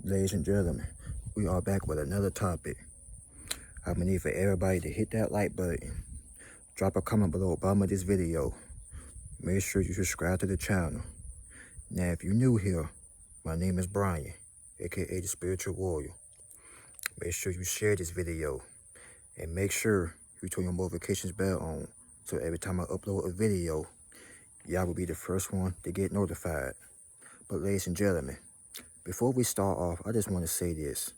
Ladies and gentlemen, we are back with another topic. I'm gonna need for everybody to hit that like button, drop a comment below bottom of this video. Make sure you subscribe to the channel. Now, if you're new here, my name is Brian, aka the Spiritual Warrior. Make sure you share this video and make sure you turn your notifications bell on so every time I upload a video, y'all will be the first one to get notified. But ladies and gentlemen, before we start off, I just want to say this.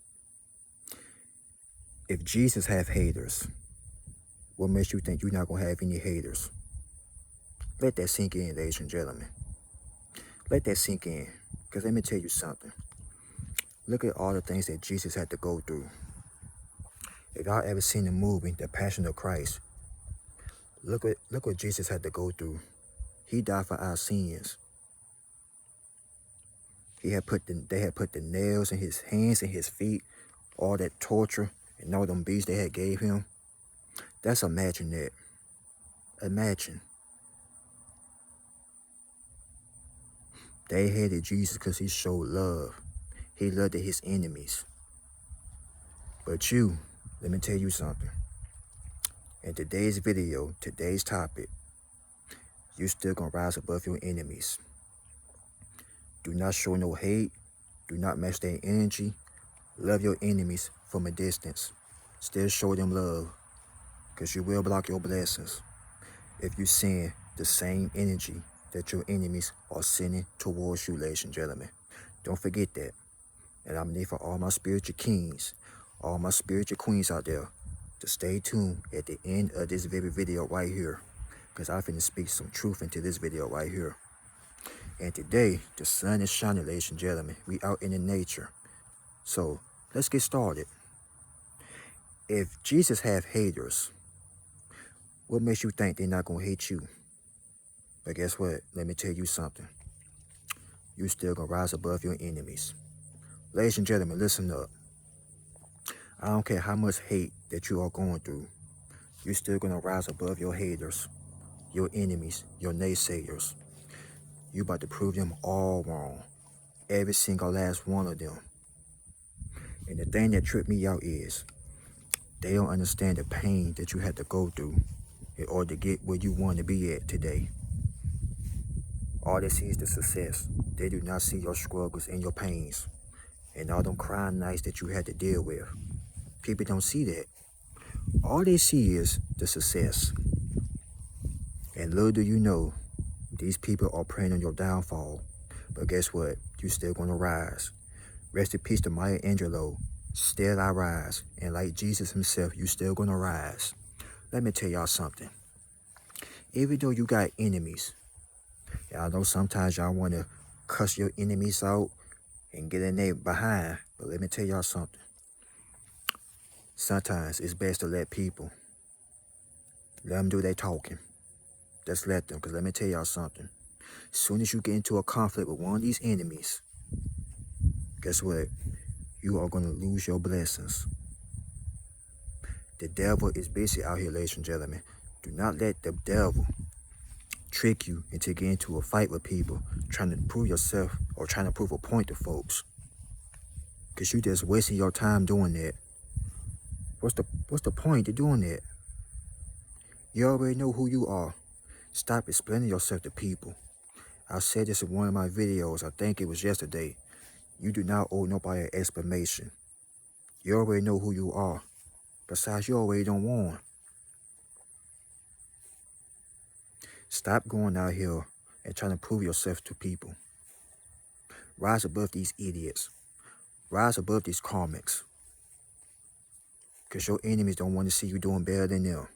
If Jesus have haters, what makes you think you're not going to have any haters? Let that sink in, ladies and gentlemen. Let that sink in. Because let me tell you something. Look at all the things that Jesus had to go through. If y'all ever seen the movie, The Passion of Christ, look what Jesus had to go through. He died for our sins. They had put the nails in his hands and his feet, all that torture and all them beats they had gave him. That's imagine that. Imagine. They hated Jesus because he showed love. He loved his enemies. But you, let me tell you something. In today's video, today's topic, you still gonna rise above your enemies. Do not show no hate. Do not match their energy. Love your enemies from a distance. Still show them love, because you will block your blessings if you send the same energy that your enemies are sending towards you, ladies and gentlemen. Don't forget that. And I'm need for all my spiritual kings, all my spiritual queens out there to stay tuned at the end of this very video right here, because I'm finna speak some truth into this video right here. And today, the sun is shining, ladies and gentlemen. We out in the nature. So, let's get started. If Jesus have haters, what makes you think they're not gonna hate you? But guess what? Let me tell you something. You still gonna rise above your enemies. Ladies and gentlemen, listen up. I don't care how much hate that you are going through. You're still gonna rise above your haters, your enemies, your naysayers. You about to prove them all wrong. Every single last one of them. And the thing that tripped me out is, they don't understand the pain that you had to go through in order to get where you want to be at today. All they see is the success. They do not see your struggles and your pains and all them crying nights that you had to deal with. People don't see that. All they see is the success. And little do you know, these people are preying on your downfall. But guess what? You still gonna rise. Rest in peace to Maya Angelou. Still I rise. And like Jesus himself, you still gonna rise. Let me tell y'all something. Even though you got enemies, y'all know sometimes y'all want to cuss your enemies out and get in their behind. But let me tell y'all something. Sometimes it's best to let people. Let them do their talking. Just let them, because let me tell y'all something. As soon as you get into a conflict with one of these enemies, guess what? You are going to lose your blessings. The devil is busy out here, ladies and gentlemen. Do not let the devil trick you into getting into a fight with people, trying to prove yourself or trying to prove a point to folks. Because you just wasting your time doing that. What's the point of doing that? You already know who you are. Stop explaining yourself to people. I said this in one of my videos, I think it was yesterday. You do not owe nobody an explanation. You already know who you are. Besides, you already don't want. Stop going out here and trying to prove yourself to people. Rise above these idiots. Rise above these karmics. Because your enemies don't want to see you doing better than them.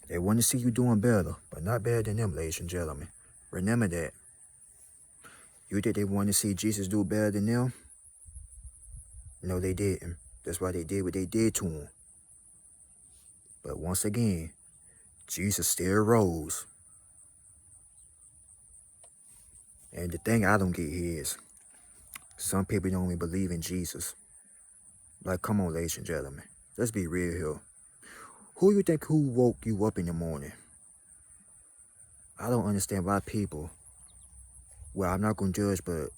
They want to see you doing better, but not better than them, ladies and gentlemen. Remember that. You think they want to see Jesus do better than them? No, they didn't. That's why they did what they did to him. But once again, Jesus still rose. And the thing I don't get here is, some people don't even believe in Jesus. Like, come on, ladies and gentlemen. Let's be real here. Who you think who woke you up in the morning? I don't understand why people, well, I'm not going to judge, but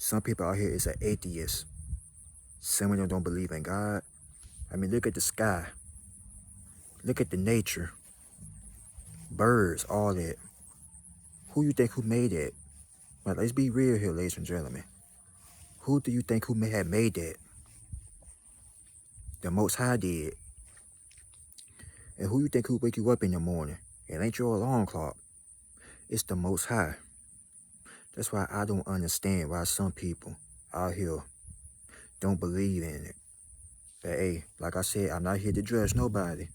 Some people out here is an atheist. Some of them don't believe in God. I mean, look at the sky. Look at the nature. Birds, all that. Who you think who made that? Like, let's be real here, ladies and gentlemen. Who do you think who may have made that? The Most High did. And who you think who wake you up in the morning? It ain't your alarm clock. It's the Most High. That's why I don't understand why some people out here don't believe in it. But hey, like I said, I'm not here to judge nobody.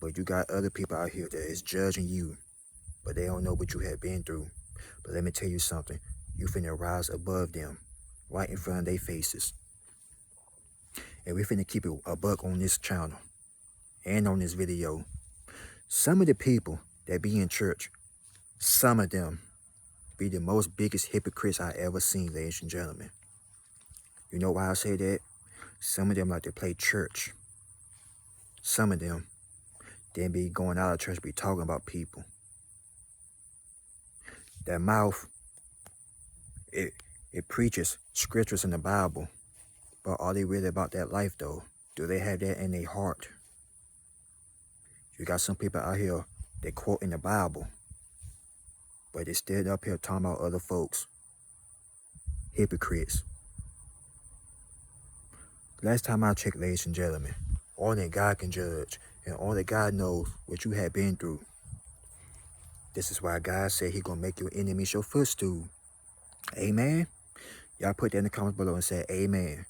But you got other people out here that is judging you. But they don't know what you have been through. But let me tell you something. You finna rise above them. Right in front of their faces. And we finna keep it a buck on this channel. And on this video. Some of the people that be in church, some of them be the most biggest hypocrites I ever seen, ladies and gentlemen. You know why I say that? Some of them like to play church. Some of them, they be going out of church, be talking about people. Their mouth, it preaches scriptures in the Bible. But are they really about that life though? Do they have that in their heart? You got some people out here that quote in the Bible. But they still up here talking about other folks. Hypocrites. Last time I checked, ladies and gentlemen, only God can judge. And only God knows what you have been through. This is why God said He gonna make your enemies your footstool. Amen? Y'all put that in the comments below and say amen.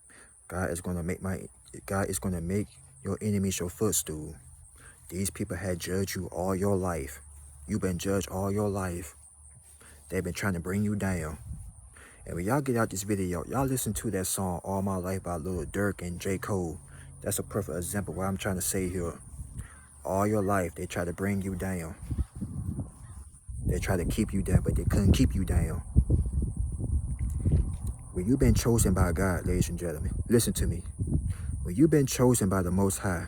God is gonna make your enemies your footstool. These people had judged you all your life. You've been judged all your life. They've been trying to bring you down. And when y'all get out this video, y'all listen to that song, All My Life by Lil Durk and J. Cole. That's a perfect example of what I'm trying to say here. All your life, they try to bring you down. They try to keep you down, but they couldn't keep you down. When you've been chosen by God, ladies and gentlemen, listen to me. When you've been chosen by the Most High,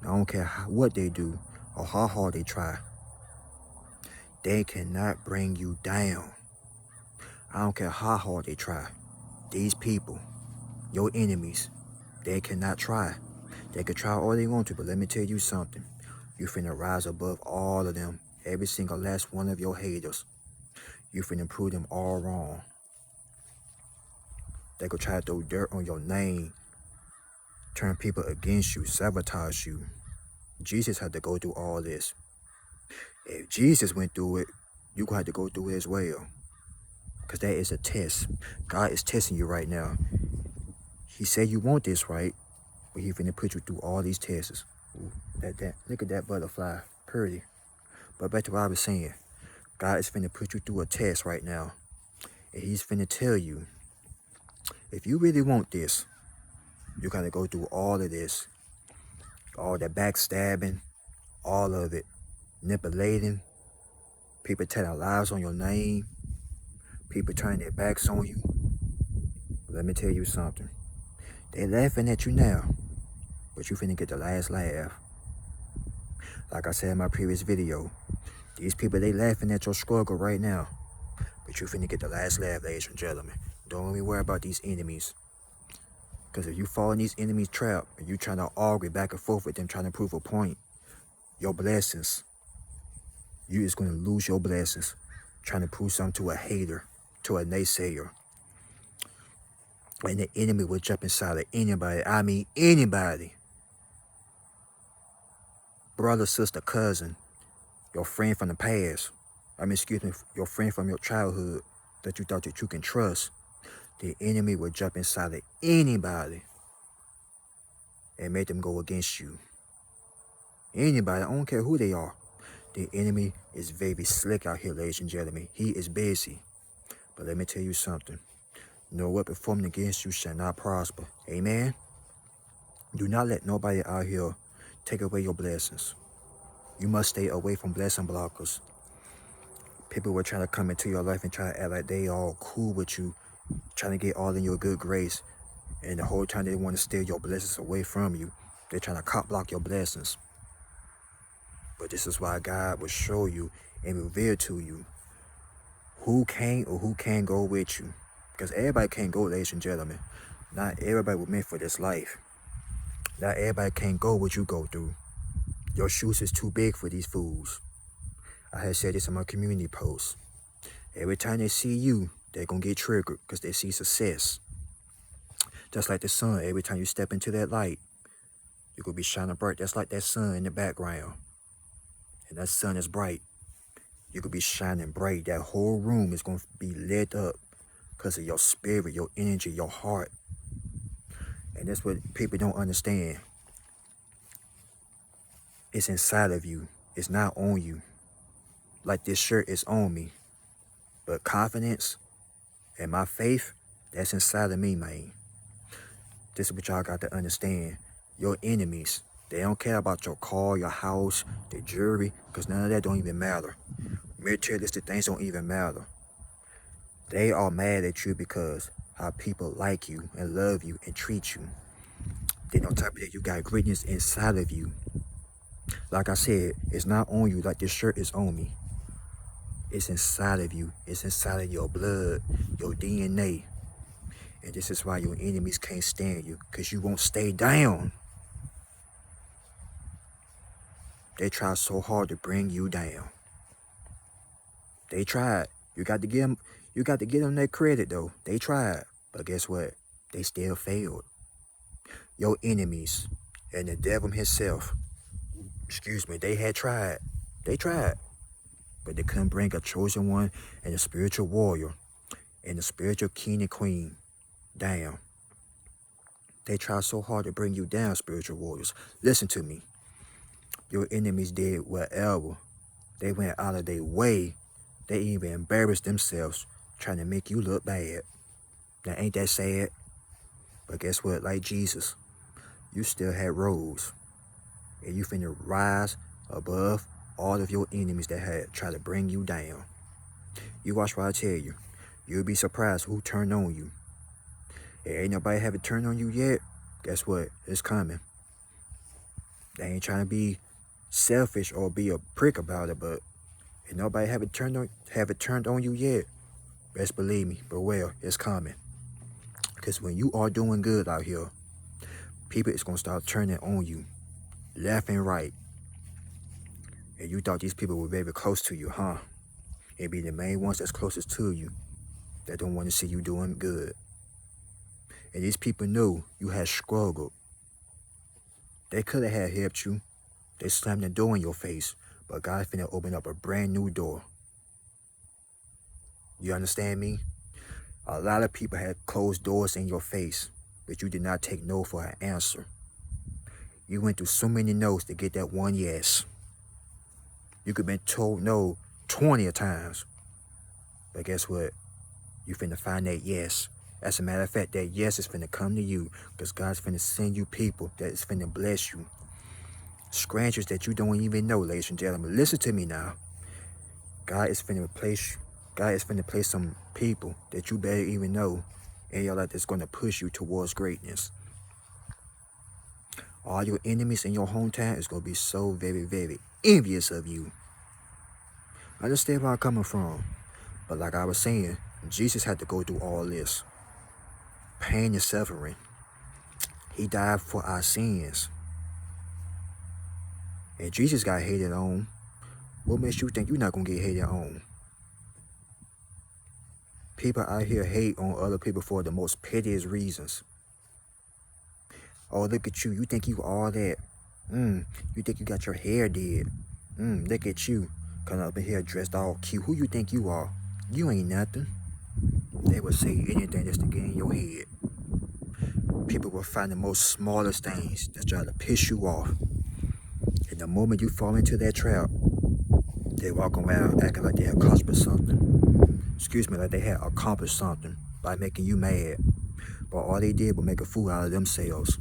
I don't care what they do or how hard they try, they cannot bring you down. I don't care how hard they try. These people, your enemies, they cannot try. They could try all they want to, but let me tell you something. You finna rise above all of them. Every single last one of your haters. You finna prove them all wrong. They could try to throw dirt on your name. Turn people against you. Sabotage you. Jesus had to go through all this. If Jesus went through it, you're going to have to go through it as well. Because that is a test. God is testing you right now. He said you want this, right? But He's finna put you through all these tests. Ooh, look at that butterfly. Pretty. But back to what I was saying. God is finna put you through a test right now. And He's finna tell you, if you really want this, you gotta go through all of this. All the backstabbing, all of it. Manipulating. People telling lies on your name. People turning their backs on you. But let me tell you something. They laughing at you now, but you finna get the last laugh. Like I said in my previous video, these people, they laughing at your struggle right now, but you finna get the last laugh, ladies and gentlemen. Don't even worry about these enemies. Because if you fall in these enemies' trap, and you trying to argue back and forth with them, trying to prove a point, your blessings, you is gonna lose your blessings, trying to prove something to a hater, to a naysayer. And the enemy will jump inside of anybody. I mean anybody. Brother, sister, cousin, your friend from the past. Your friend from your childhood that you thought that you can trust. The enemy will jump inside of anybody and make them go against you. Anybody, I don't care who they are. The enemy is very slick out here, ladies and gentlemen. He is busy. But let me tell you something. No weapon formed against you shall not prosper. Amen? Do not let nobody out here take away your blessings. You must stay away from blessing blockers. People were trying to come into your life and try to act like they all cool with you, trying to get all in your good grace. And the whole time they want to steal your blessings away from you. They're trying to cop block your blessings. But this is why God will show you and reveal to you who can or who can't go with you. Because everybody can't go, ladies and gentlemen. Not everybody was meant for this life. Not everybody can't go what you go through. Your shoes is too big for these fools. I had said this in my community post. Every time they see you, they're going to get triggered because they see success. Just like the sun, every time you step into that light, you're going to be shining bright. That's like that sun in the background. And that sun is bright. You could be shining bright. That whole room is going to be lit up because of your spirit, your energy, your heart. And that's what people don't understand. It's inside of you. It's not on you. Like this shirt is on me. But confidence and my faith, that's inside of me, man. This is what y'all got to understand. Your enemies, they don't care about your car, your house, the jewelry, because none of that don't even matter. Materialistic things don't even matter. They are mad at you because how people like you and love you and treat you. Then on top of that, you got greatness inside of you. Like I said, it's not on you like this shirt is on me. It's inside of you. It's inside of your blood, your DNA. And this is why your enemies can't stand you, because you won't stay down. They try so hard to bring you down. They tried. You got to give them that credit though. They tried. But guess what? They still failed. Your enemies and the devil himself, they had tried. They tried. But they couldn't bring a chosen one and a spiritual warrior and a spiritual king and queen down. They tried so hard to bring you down, spiritual warriors. Listen to me. Your enemies did whatever. They went out of their way. They even embarrassed themselves trying to make you look bad. Now, ain't that sad? But guess what? Like Jesus, you still had rose. And you finna rise above all of your enemies that had tried to bring you down. You watch what I tell you. You'll be surprised who turned on you. And ain't nobody haven't turned on you yet. Guess what? It's coming. They ain't trying to be selfish or be a prick about it, but if nobody haven't turned on you yet, best believe me, but well, it's coming. Because when you are doing good out here, people is gonna start turning on you, left and right. And you thought these people were very close to you, huh? It'd be the main ones that's closest to you that don't want to see you doing good. And these people knew you had struggled. They could have had helped you. They slammed the door in your face, but God finna open up a brand new door. You understand me? A lot of people had closed doors in your face, but you did not take no for an answer. You went through so many no's to get that one yes. You could have been told no 20 times. But guess what? You finna find that yes. As a matter of fact, that yes is finna come to you because God's finna send you people that is finna bless you. Strangers that you don't even know, ladies and gentlemen. Listen to me now. God is finna place some people that you better even know in your life that's gonna push you towards greatness. All your enemies in your hometown is gonna be so very, very envious of you. I understand where I'm coming from. But like I was saying, Jesus had to go through all this. Pain and suffering. He died for our sins. And Jesus got hated on. What makes you think you're not going to get hated on? People out here hate on other people for the most pettiest reasons. Oh, look at you. You think you all that. You think you got your hair did. Look at you. Coming up in here dressed all cute. Who you think you are? You ain't nothing. They will say anything just to get in your head. People will find the most smallest things that try to piss you off. And the moment you fall into that trap, they walk around acting like they accomplished something. Like they had accomplished something by making you mad. But all they did was make a fool out of themselves.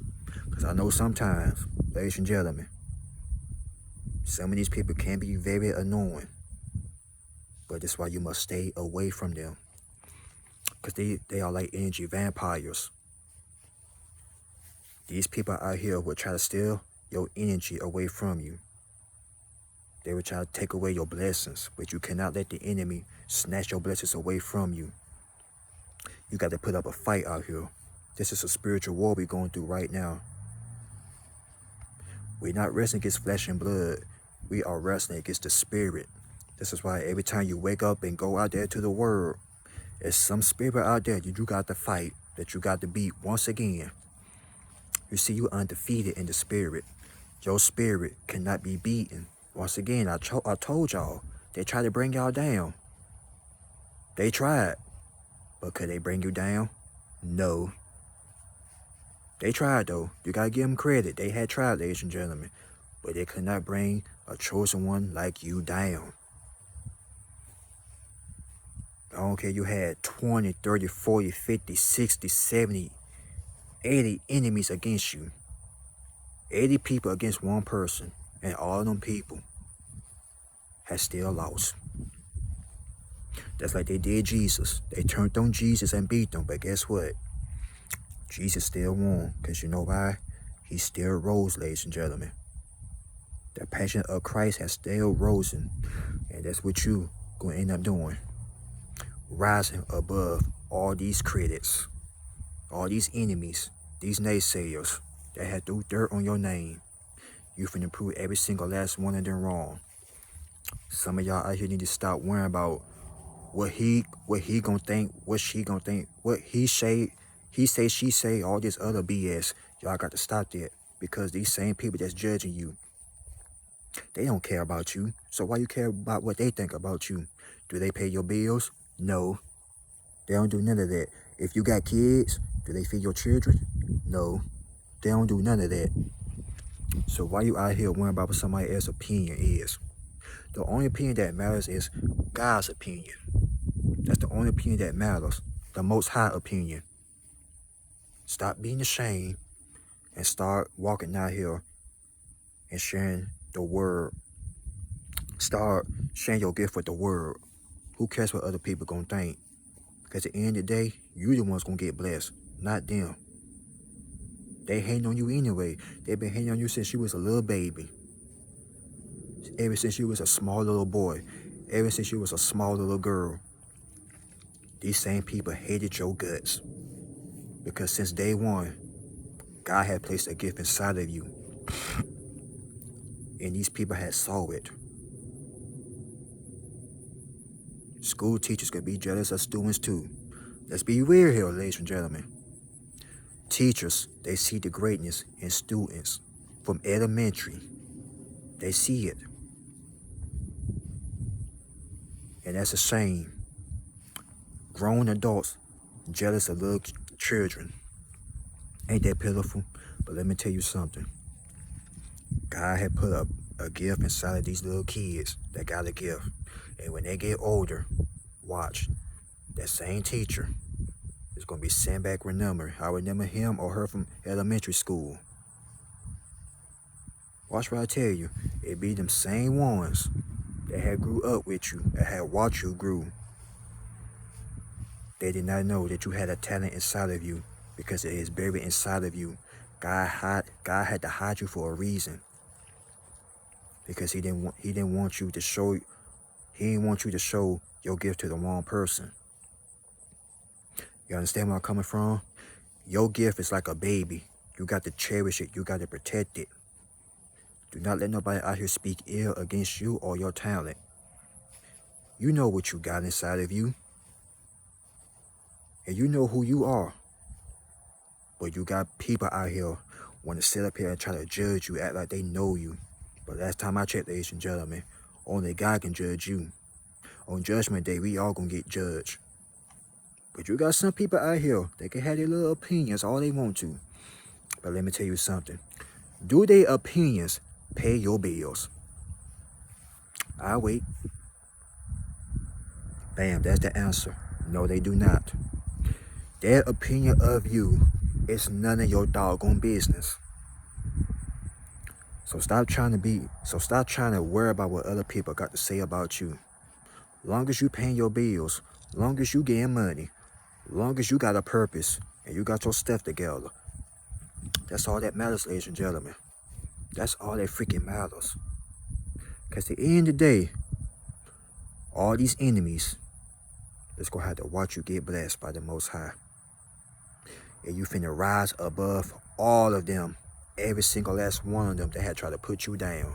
Because I know sometimes, ladies and gentlemen, some of these people can be very annoying. But that's why you must stay away from them. Because they are like energy vampires. These people out here will try to steal your energy away from you. They will try to take away your blessings, but you cannot let the enemy snatch your blessings away from you. You got to put up a fight out here. This is a spiritual war we're going through right now. We're not wrestling against flesh and blood. We are wrestling against the spirit. This is why every time you wake up and go out there to the world, there's some spirit out there that you got to fight, that you got to beat once again. You see, you undefeated in the spirit. Your spirit cannot be beaten. Once again, I told y'all, they tried to bring y'all down. They tried. But could they bring you down? No. They tried, though. You got to give them credit. They had tried, ladies and gentlemen. But they could not bring a chosen one like you down. I don't care, you had 20, 30, 40, 50, 60, 70, 80 enemies against you. 80 people against one person. And all of them people have still lost. That's like they did Jesus. They turned on Jesus and beat them. But guess what? Jesus still won. Because you know why? He still rose, ladies and gentlemen. The passion of Christ has still risen. And that's what you going to end up doing. Rising above all these critics. All these enemies. These naysayers that had threw dirt on your name. You finna prove every single last one of them wrong. Some of y'all out here need to stop worrying about what he gonna think, what she gonna think, what he say, she say, all this other BS. Y'all got to stop that, because these same people that's judging you, they don't care about you. So why you care about what they think about you? Do they pay your bills? No. They don't do none of that. If you got kids, do they feed your children? No. They don't do none of that. So why you out here worrying about what somebody else's opinion is? The only opinion that matters is God's opinion. That's the only opinion that matters. The Most High opinion. Stop being ashamed and start walking out here and sharing the word. Start sharing your gift with the word. Who cares what other people gonna think? Because at the end of the day, you the ones gonna get blessed, not them. They hating on you anyway. They've been hating on you since you was a little baby. Ever since you was a small little boy. Ever since you was a small little girl. These same people hated your guts. Because since day one, God had placed a gift inside of you. And these people had saw it. School teachers could be jealous of students too. Let's be real here, ladies and gentlemen. Teachers, they see the greatness in students from elementary. They see it. And that's a shame. Grown adults jealous of little children. Ain't that pitiful? But let me tell you something. God had put up a gift inside of these little kids that got a gift. And when they get older, watch, that same teacher is going to be sent back remember. I remember him or her from elementary school. Watch what I tell you. It be them same ones that had grew up with you, that had watched you grow. They did not know that you had a talent inside of you because it is buried inside of you. God had to hide you for a reason. Because he didn't want you to show your gift to the wrong person. You understand where I'm coming from? Your gift is like a baby. You got to cherish it. You got to protect it. Do not let nobody out here speak ill against you or your talent. You know what you got inside of you. And you know who you are. But you got people out here want to sit up here and try to judge you, act like they know you. But last time I checked, ladies and gentlemen, only God can judge you. On Judgment Day, we all gonna get judged. But you got some people out here, they can have their little opinions all they want to. But let me tell you something. Do their opinions pay your bills? I'll wait. Bam, that's the answer. No, they do not. Their opinion of you is none of your doggone business. So stop trying to worry about what other people got to say about you. Long as you paying your bills, long as you getting money, long as you got a purpose and you got your stuff together. That's all that matters, ladies and gentlemen. That's all that freaking matters. Because at the end of the day, all these enemies is going to have to watch you get blessed by the Most High. And you finna rise above all of them. Every single last one of them that had tried to put you down.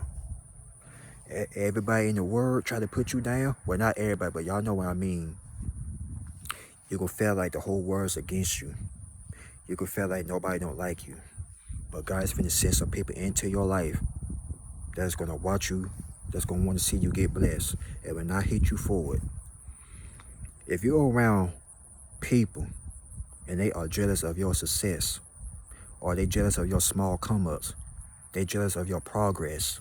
Everybody in the world try to put you down. Well, not everybody, but y'all know what I mean. You're going to feel like the whole world's against you. You're going to feel like nobody don't like you. But God's finna send some people into your life that's going to watch you, that's going to want to see you get blessed. It will not hit you forward. If you're around people and they are jealous of your success, or they jealous of your small come-ups, they jealous of your progress,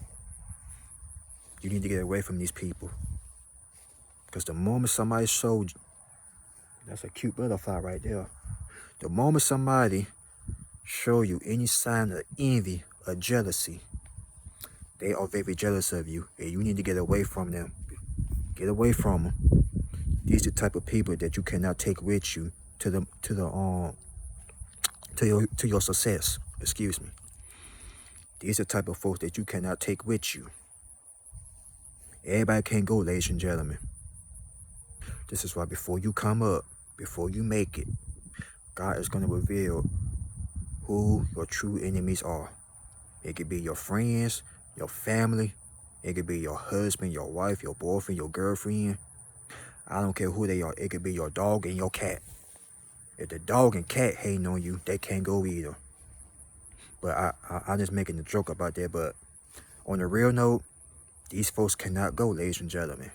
you need to get away from these people. Because the moment somebody showed, that's a cute butterfly right there. The moment somebody show you any sign of envy or jealousy, they are very jealous of you, and you need to get away from them. Get away from them. These are the type of people that you cannot take with you to your success. Excuse me. These are the type of folks that you cannot take with you. Everybody can't go, ladies and gentlemen. This is why before you come up, before you make it, God is going to reveal who your true enemies are. It could be your friends, your family. It could be your husband, your wife, your boyfriend, your girlfriend. I don't care who they are. It could be your dog and your cat. If the dog and cat hating on you, they can't go either. But I'm just making a joke about that. But on the real note, these folks cannot go, ladies and gentlemen.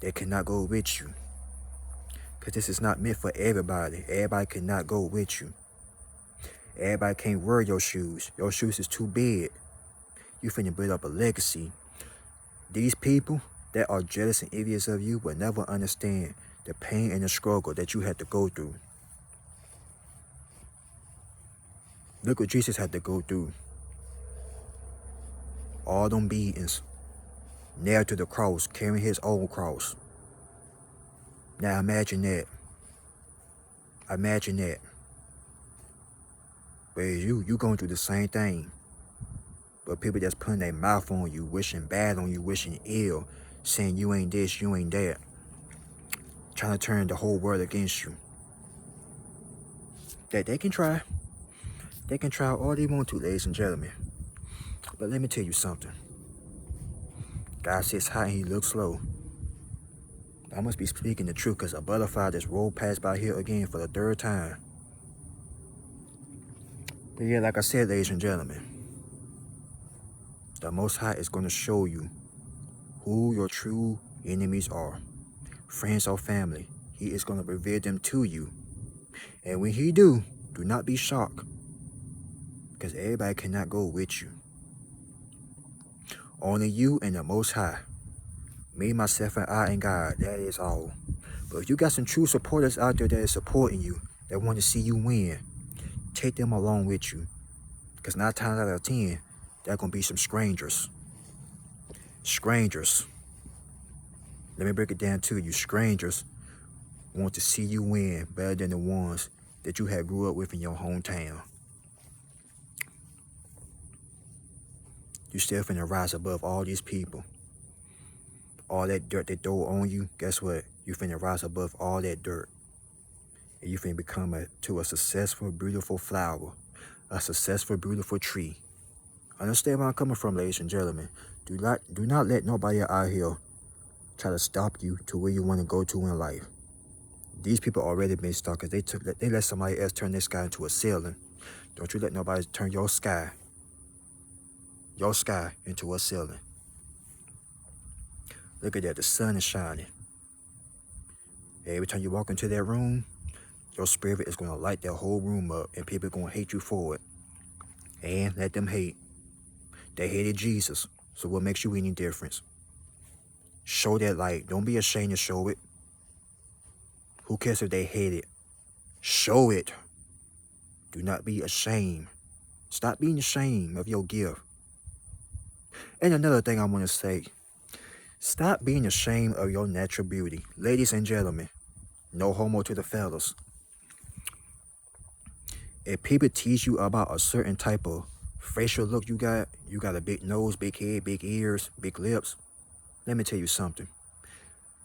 They cannot go with you. Because this is not meant for everybody. Everybody cannot go with you. Everybody can't wear your shoes. Your shoes is too big. You finna build up a legacy. These people that are jealous and envious of you will never understand the pain and the struggle that you had to go through. Look what Jesus had to go through. All them beatings, nailed to the cross, carrying his own cross. Now imagine that. Imagine that. But you going through the same thing. But people that's putting their mouth on you, wishing bad on you, wishing ill, saying you ain't this, you ain't that. Trying to turn the whole world against you. That they can try. They can try all they want to, ladies and gentlemen. But let me tell you something. God sits high and he looks low. I must be speaking the truth because a butterfly just rolled past by here again for the third time. But yeah, like I said, ladies and gentlemen, the Most High is going to show you who your true enemies are. Friends or family. He is going to reveal them to you. And when he do not be shocked. Because everybody cannot go with you. Only you and the Most High. Me, myself, and I and God. That is all. But if you got some true supporters out there that is supporting you, that want to see you win, take them along with you. Because 9 times out of 10, they're going to be some strangers. Strangers. Let me break it down to you. Strangers want to see you win better than the ones that you had grew up with in your hometown. You still finna rise above all these people. All that dirt they throw on you, guess what? You finna rise above all that dirt. And you finna become a successful, beautiful flower. A successful, beautiful tree. Understand where I'm coming from, ladies and gentlemen. Do not let nobody out here try to stop you to where you want to go to in life. These people already been stuck because they let somebody else turn their sky into a ceiling. Don't you let nobody turn your sky into a ceiling. Look at that, the sun is shining. Every time you walk into that room, your spirit is going to light that whole room up and people are going to hate you for it. And let them hate. They hated Jesus, so what makes you any difference? Show that light. Don't be ashamed to show it. Who cares if they hate it? Show it. Do not be ashamed. Stop being ashamed of your gift. And another thing I want to say, stop being ashamed of your natural beauty. Ladies and gentlemen, no homo to the fellas. If people teach you about a certain type of facial look you got a big nose, big head, big ears, big lips. Let me tell you something.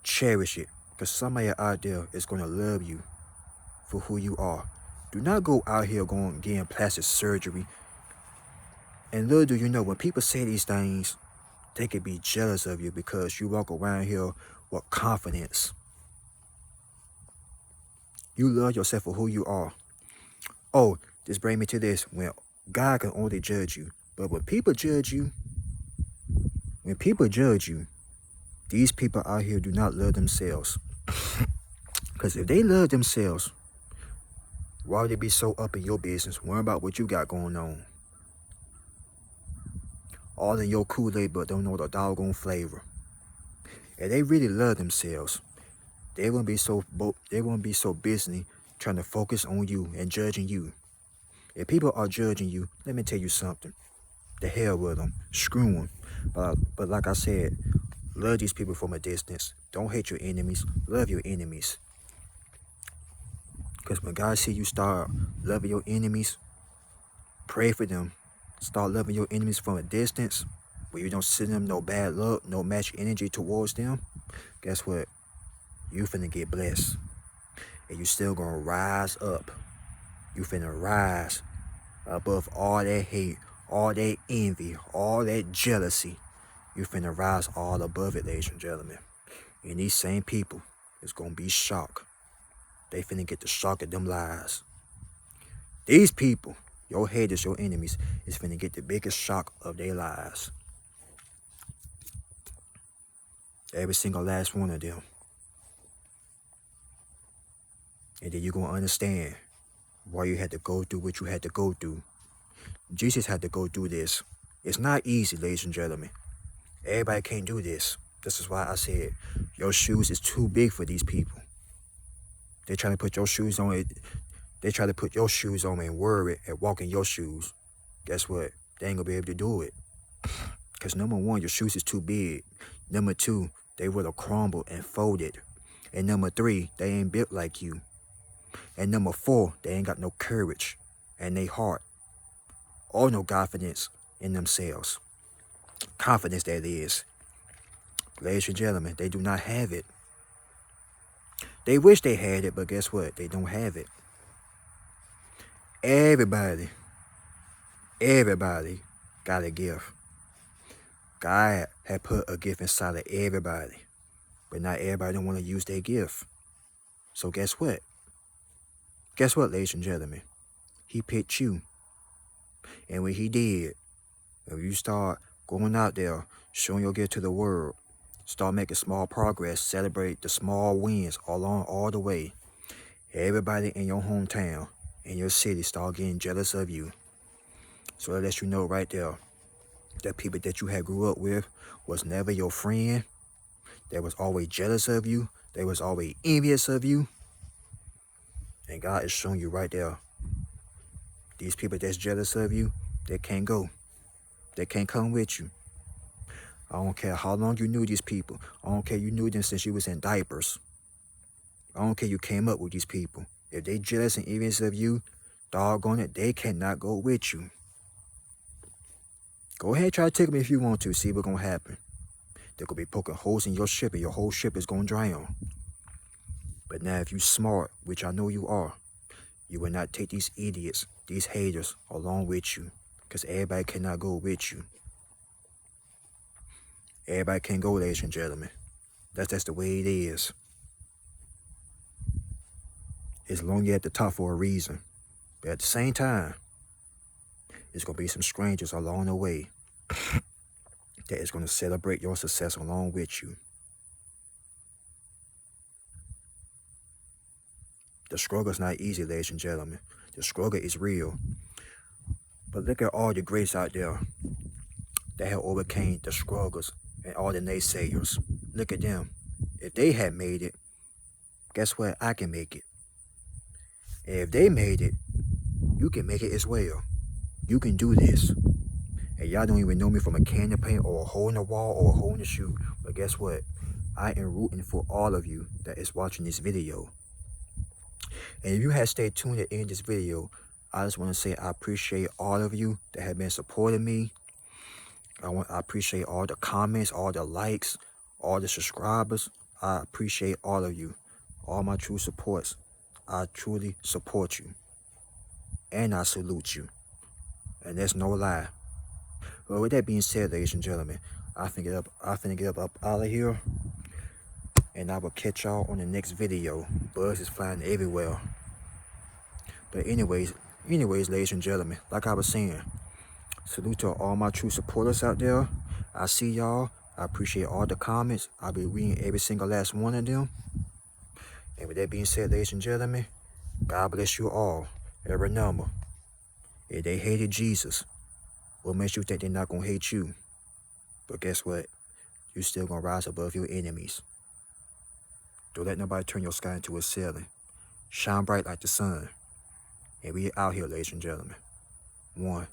Cherish it, because somebody out there is going to love you for who you are. Do not go out here getting plastic surgery. And little do you know, when people say these things, they could be jealous of you because you walk around here with confidence. You love yourself for who you are. Oh, this brings me to this. When God can only judge you, but when people judge you, these people out here do not love themselves. Because if they love themselves, why would they be so up in your business, worrying about what you got going on? All in your Kool-Aid, but don't know the doggone flavor. If they really love themselves, they won't be so busy trying to focus on you and judging you. If people are judging you, let me tell you something. The hell with them. Screw them. But like I said, love these people from a distance. Don't hate your enemies. Love your enemies. Because when God see you start loving your enemies, pray for them. Start loving your enemies from a distance, where you don't send them no bad luck, no match energy towards them. Guess what? You finna get blessed. And you still gonna rise up. You finna rise above all that hate, all that envy, all that jealousy. You finna rise all above it, ladies and gentlemen. And these same people is gonna be shocked. They finna get the shock of them lies. These people, your haters, your enemies, is finna get the biggest shock of their lives. Every single last one of them. And then you're gonna understand why you had to go through what you had to go through. Jesus had to go through this. It's not easy, ladies and gentlemen. Everybody can't do this. This is why I said your shoes is too big for these people. They trying to put your shoes on it. They try to put your shoes on and worry and walk in your shoes. Guess what? They ain't gonna be able to do it. Because number one, your shoes is too big. Number two, they would have crumbled and folded. And number three, they ain't built like you. And number four, they ain't got no courage and they heart. Or no confidence in themselves. Confidence, that is. Ladies and gentlemen, they do not have it. They wish they had it, but guess what? They don't have it. Everybody got a gift. God had put a gift inside of everybody. But not everybody don't want to use their gift. So guess what? Guess what, ladies and gentlemen? He picked you. And when he did, if you start going out there, showing your gift to the world, start making small progress, celebrate the small wins along all the way, everybody in your hometown, in your city, start getting jealous of you. So that lets you know right there that people that you had grew up with was never your friend. They was always jealous of you. They was always envious of you. And God is showing you right there. These people that's jealous of you, they can't go. They can't come with you. I don't care how long you knew these people. I don't care you knew them since you was in diapers. I don't care you came up with these people. If they jealous and envious of you, doggone it, they cannot go with you. Go ahead, try to take them if you want to. See what's going to happen. They're going to be poking holes in your ship and your whole ship is going to drown. But now if you smart, which I know you are, you will not take these idiots, these haters, along with you. Because everybody cannot go with you. Everybody can't go, ladies and gentlemen. That's the way it is. It's long you're at the top for a reason. But at the same time, there's going to be some strangers along the way that is going to celebrate your success along with you. The struggle is not easy, ladies and gentlemen. The struggle is real. But look at all the greats out there that have overcame the struggles and all the naysayers. Look at them. If they had made it, guess what? I can make it. And if they made it, you can make it as well. You can do this. And y'all don't even know me from a can of paint or a hole in the wall or a hole in the shoe. But guess what? I am rooting for all of you that is watching this video. And if you had stayed tuned at the end of this video, I just want to say I appreciate all of you that have been supporting me. I appreciate all the comments, all the likes, all the subscribers. I appreciate all of you, all my true supports. I truly support you, and I salute you, and that's no lie. Well, with that being said, ladies and gentlemen, I finna get up out of here, and I will catch y'all on the next video. Bugs is flying everywhere. But anyways, ladies and gentlemen, like I was saying, salute to all my true supporters out there. I see y'all. I appreciate all the comments. I'll be reading every single last one of them. And with that being said, ladies and gentlemen, God bless you all. And remember, if they hated Jesus, what makes you think they're not going to hate you? But guess what? You still going to rise above your enemies. Don't let nobody turn your sky into a ceiling. Shine bright like the sun. And we out here, ladies and gentlemen. 1.